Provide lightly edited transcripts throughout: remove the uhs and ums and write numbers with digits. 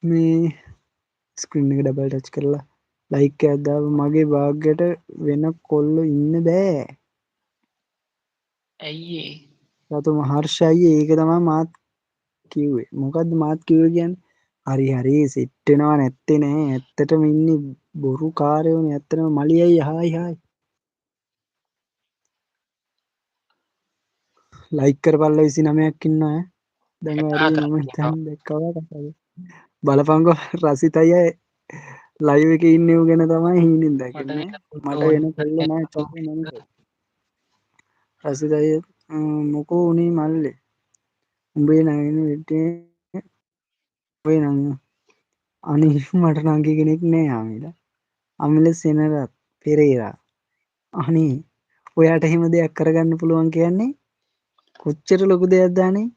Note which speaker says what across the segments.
Speaker 1: මේ ස්ක්‍රීන් එක double touch කරලා ලයික් එකක් දාපන් මගේ භාග්‍යට වෙන කොල්ලෝ ඉන්න බෑ.
Speaker 2: ඇයි ඒ?
Speaker 1: රතුම හර්ෂ අයියේ ඒක තමයි මාත් කිව්වේ. මොකද්ද මාත් කිව්වේ කියන්නේ? හරි හරි සෙට් වෙනවා නැත්තේ නෑ. ඇත්තටම ඉන්නේ බොරු කාරයෝනේ. ඇත්තටම මලි අයියා හායි හායි. ලයික් කරපල්ලා 29ක් ඉන්නවා ඈ. දැන් හරි
Speaker 2: 64ක්
Speaker 1: මම
Speaker 2: තියෙනවා.
Speaker 1: හිතන්නේ දැක්කවා කතාව. බලපංකෝ රසිත අයියා ලයිව් එකේ ඉන්නේ ඌ ගැන තමයි හීනෙන්
Speaker 2: මට
Speaker 1: දැකන්නේ.
Speaker 2: විතර
Speaker 1: මට වෙන කොල්ලෝ නෑ
Speaker 2: ඕනේ.
Speaker 1: චොකෝ මංකෝ. රසිත අයියා මොකෝ උනේ මල්ලේ. උඹේ නගින විදියේ ඔය නං අනේ මට නංගි කෙනෙක් නෑ ආමිලා. අමිල සෙනරත් පෙරේරා. අනේ ඔයාට එහෙම දෙයක් කරගන්න පුළුවන් කියන්නේ කොච්චර ලොකු දෙයක්ද අනේ.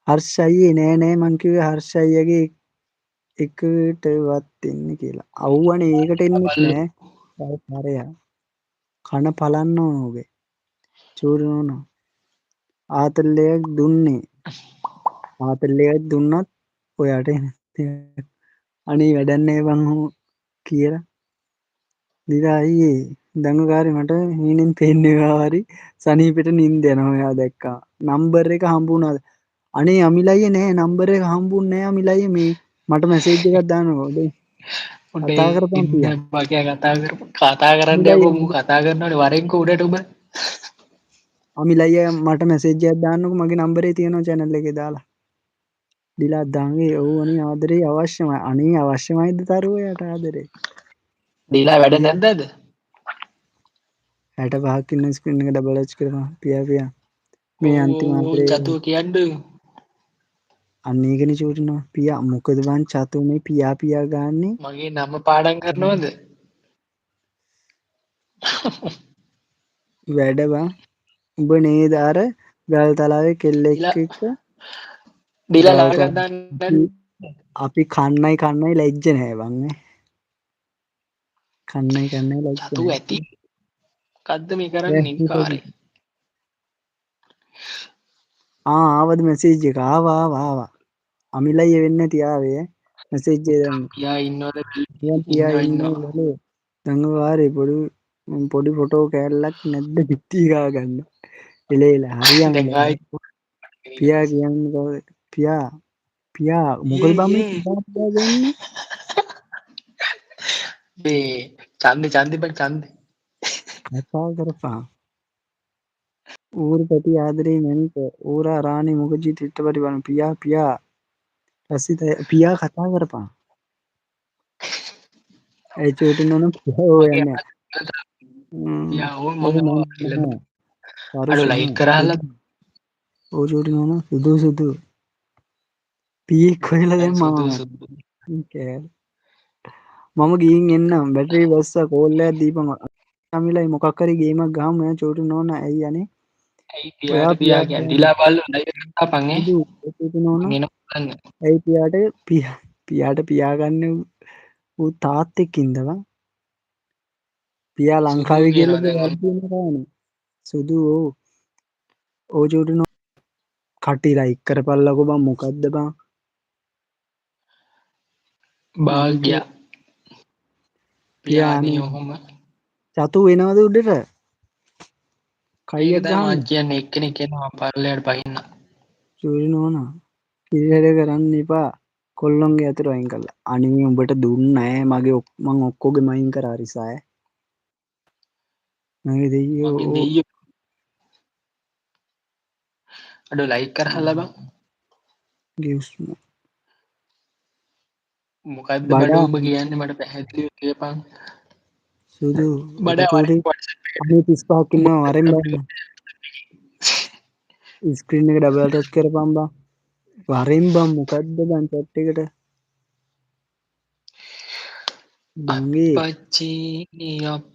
Speaker 1: හර්ෂ අයියේ නෑ නෑ මං කිව්වේ හර්ෂ අයියාගේ එකටවත් එන්න කියලා. අව්වනේ ඒකට එන්නෙත් නෑ. හරයා කන පලන්න ඕන ඔබේ. චූරි නෝනා ආතල් එකක් දුන්නේ. ආතල් එකක් දුන්නත් ඔයාට අනේ වැඩක් නෑ බං ඔහොම කියලා. දිලා අයියේ දඟකාරේ මට හීනෙන් පේන්නේ ඔයා හරි සනීපෙට නින්ද යනවා ඔයා දැක්කා. නම්බර් එක හම්බුණාද? අනේ අමිල අයියේ නෑ නම්බර් එක හම්බුන්නේ නෑ අමිල අයියේ මේ මට මැසේජ් එකක් දාන්නකෝ.
Speaker 2: උඩේ
Speaker 1: කතා කරපන්
Speaker 2: ඉන්න
Speaker 1: පියා.
Speaker 2: බකයා කතා
Speaker 1: අමිල
Speaker 2: කරන්න යපු
Speaker 1: අයියා
Speaker 2: මු කතා කරනවට වරෙන්ක උඩට උඹ.
Speaker 1: අමිල අයියා මට මැසේජ් එකක් දාන්නකෝ මගේ නම්බරේ තියෙනවා channel එකේ දාලා. දිලා දඟේ ඔව් අනේ ආදරේ අවශ්‍යමයි. අනේ අවශ්‍යමයිද තරුව යට ආදරේ.
Speaker 2: දීලා වැඩ
Speaker 1: පියා
Speaker 2: නැද්ද අද?
Speaker 1: 65ක් ඉන්න ස්ක්‍රීන් එක ඩබල් එච් කරපන් පියා. මේ අන්තිම
Speaker 2: ඕ
Speaker 1: ආදරේ
Speaker 2: චතුව කියන්න.
Speaker 1: අන්න ඒකනේ චූටිනවා. පියා මොකද බං චතු මේ පියා ගාන්නේ
Speaker 2: මගේ නම පාඩම් කරනවද?
Speaker 1: වැඩ බං. උඹ නේද අර ගල් තලාවේ කෙල්ලෙක්
Speaker 2: දීලා
Speaker 1: එක්ක
Speaker 2: දීලා
Speaker 1: ගල්
Speaker 2: ලාගක් දාන්න
Speaker 1: අපි කන්නයි ලැජ්ජ නෑ බං ඈ. කන්නයි ලැජ්ජ
Speaker 2: චතු
Speaker 1: නෑ.
Speaker 2: ඇති. මොකද්ද මේ කරන්නේ නිකාරේ?
Speaker 1: ආවද මැසේජ් එක ආවා. අමිල අයියා වෙන්නේ නැති ආවේ ඈ. මැසේජ් එක දැම්ම.
Speaker 2: පියා ඉන්නවද?
Speaker 1: නිකන් පියා ඉන්නේ
Speaker 2: ඉන්නවා.
Speaker 1: වලේ. දඟවාරේ පොඩි ෆොටෝ කෑල්ලක් නැද්ද පිටි ගා ගන්න. එලේල හරියම
Speaker 2: දැන් ආයි
Speaker 1: පියා කියන්නේ කවුද? පියා මොකද බං මේ පියා වෙන්නේ?
Speaker 2: මේ චන්දි බං චන්දි.
Speaker 1: කතා කරපන්. ඌරු පැටි ආදරේ නැන්ත. ඌරා රාණි මුකජී චිත්‍රපටි බලන පියා රසිත පියා කතා කරපන්. ඒ චූටි නෝන පියා
Speaker 2: මගේ
Speaker 1: යන්නේ.
Speaker 2: පියා ඕන්
Speaker 1: ඔව්
Speaker 2: මම
Speaker 1: නෑ
Speaker 2: ඉල්ලන්න.
Speaker 1: නෑ. පරුෂ
Speaker 2: අඩෝ ලයික්
Speaker 1: නෑ.
Speaker 2: කරහල්ලා
Speaker 1: ඔව් චූටි නෝන සුදු. පීක් හොයලා
Speaker 2: සුදු
Speaker 1: දැම්මා.
Speaker 2: සුදු.
Speaker 1: මම ගිහින් එන්නම් බැටරි බැස්සා කෝල් එකක් දීපන් අමිලයි මොකක් හරි ගේමක් ගහමු ඈ චූටි නෝනා ඇයි අනේ
Speaker 2: ඇයි
Speaker 1: ඔයා
Speaker 2: පියාට
Speaker 1: පියා
Speaker 2: පියා කියන්නේ
Speaker 1: ගන්න
Speaker 2: දිලා බලන්න ලයික් කරපන් ඈ.
Speaker 1: සුදු චූටි නෝනා
Speaker 2: මං එන බලන්න.
Speaker 1: ඇයි පියාට පියා ගන්න ඌ තාත්තෙක් ඉඳලා පියා
Speaker 2: සුදු
Speaker 1: ලංකාවේ
Speaker 2: කියනවා
Speaker 1: කියලාද
Speaker 2: දැන් ඔන්න.
Speaker 1: වර්ධින කරන්නේ සුදු ඕ චූටි නෝනා කටි ලයික් කරපල්ලකෝ බං මොකද්ද බං මගේ
Speaker 2: භාග්‍යා
Speaker 1: පියා
Speaker 2: පියාණිය
Speaker 1: අනේ
Speaker 2: ඔහොම.
Speaker 1: චතු වෙනවද උඩට
Speaker 2: ඒක
Speaker 1: කයියක්
Speaker 2: තමයි
Speaker 1: ගහන්න
Speaker 2: මාත් කියන්නේ එක්කෙනෙක් එනවා පල්ලෙහාට පහින්න.
Speaker 1: චූටි නෝනා කිරිහැර කරන්න එපා කොල්ලොන්ගේ අතට අයින් කරලා අනේ උඹට දුන්නේ නෑ මං ඔක්කොගෙම අයින් කරා රිසා ඈ මගේ
Speaker 2: මගේ
Speaker 1: දෙයියෝ
Speaker 2: දෙයියෝ අඩෝ ලයික් කරහල්ලා බං.
Speaker 1: ගිව්ස්
Speaker 2: මොකද්ද බඩ
Speaker 1: බඩා
Speaker 2: උඹ කියන්නේ මට පැහැදිලිව කියපන්.
Speaker 1: සුදු එක
Speaker 2: බඩ
Speaker 1: චූටි
Speaker 2: වරෙන් WhatsApp
Speaker 1: අනේ 35ක්
Speaker 2: උඹ
Speaker 1: ඉන්නවා වරෙන්
Speaker 2: WhatsApp
Speaker 1: බලන්න ස්ක්‍රීන් එක ඩබල් ටච් කරපන් බං වරෙන් බං මොකද්ද බං chat එකට නංගී
Speaker 2: අප්පච්චි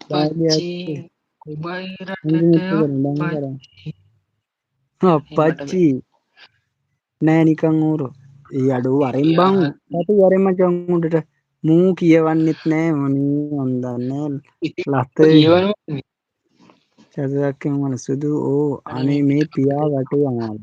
Speaker 1: භාගයක්
Speaker 2: අප්පච්චි උඹයි රටට
Speaker 1: අන්තිමට කරන් කරා
Speaker 2: අප්පච්චි. මට
Speaker 1: අප්පච්චි නෑ නිකන් ඌරෝ ඒ අඩෝ වරෙන් බං
Speaker 2: පියා
Speaker 1: රතු වරෙන් මචං උඩට මූ කියවන්නෙත් නෑ මනේ මන් දන්නේ
Speaker 2: ඉතින්
Speaker 1: ලතේ
Speaker 2: කියවනවා
Speaker 1: චතුරක්කම මන සුදු ඕ
Speaker 2: අනේ
Speaker 1: අනේ මේ පියා
Speaker 2: මේ
Speaker 1: වටේ අමාරු